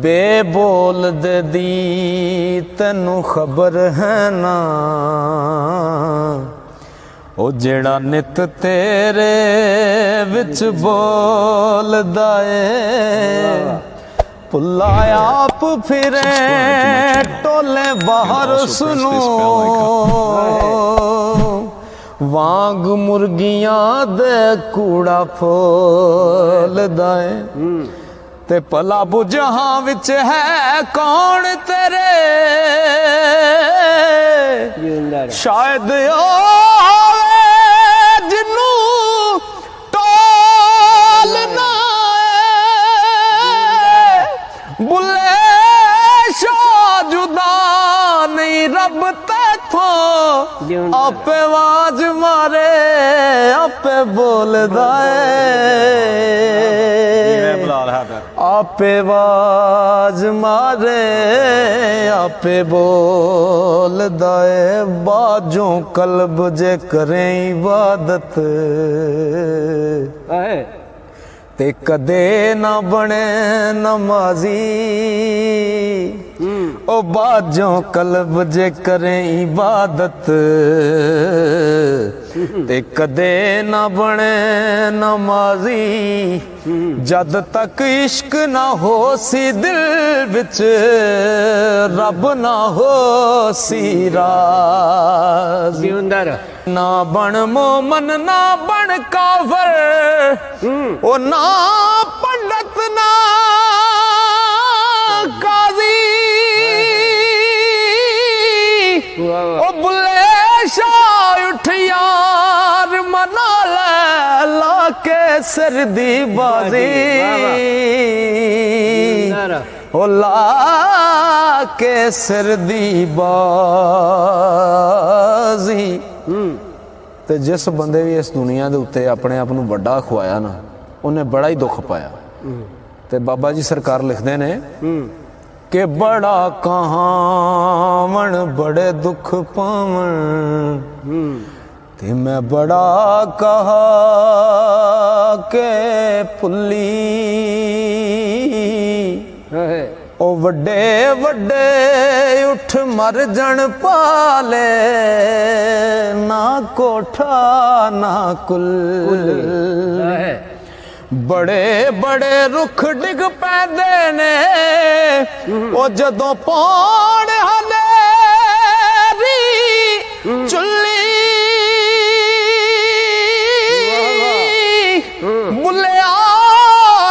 बेबोल दे दी तैनू खबर है ना, ओ जेड़ा नित तेरे विच बोलदा ए। पुला आप फिरे टोले बाहर सुनो, वांग मुर्गियां दे कूड़ा फोलदा ए। ते भला बुझहां विच है कौन तेरे, शायद जिन्नू टोलना बुले शाह जुदा नहीं रब तैथों, आपे आवाज मारे आपे बोलदा ए। आपे आवाज मारे आपे बोलदा ए। बाजों कल्ब जे करें इबादत ते कदे ना बने नमाजी, ओ बाजों कल्ब जे करें इबादत ते कदे ना बने नमाजी। जद तक इश्क ना हो सी दिल विच, रब ना हो सी राज़ी। ना बन मोमन ना बन काफर, ओ ना पंडित ना काजी, ओ बुले शाह उठ यार मना ले लाके सिर दी बाजी, ओ लाके सिर दी बाजी। ते जिस बंदे भी इस दुनिया के उत्ते अपने आप नूं बड़ा खुआया ना, उन्हें बड़ा ही दुख पाया। ते बाबा जी सरकार लिखते ने कि बड़ा कहावण बड़े दुख पावण, ते मैं बड़ा कहा के पुली, ओ वड्डे वड्डे उठ मर जन पाले, ना कोठा ना कुल। बड़े बड़े रुख डिग पैंदे ने, ओ जदों पौण हनेरी चुल्ली, बुलिया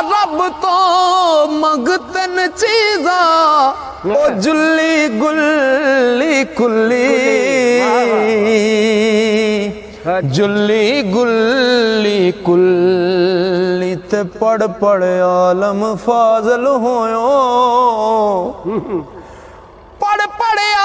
रब तो मंगतन चीजा, ओ जुल्ली गुल्ली कुल्ली, जुल्ली गुल्ली कुल्ली। ते पढ़ पढ़ आलम फाजल होयो, पढ़ पढ़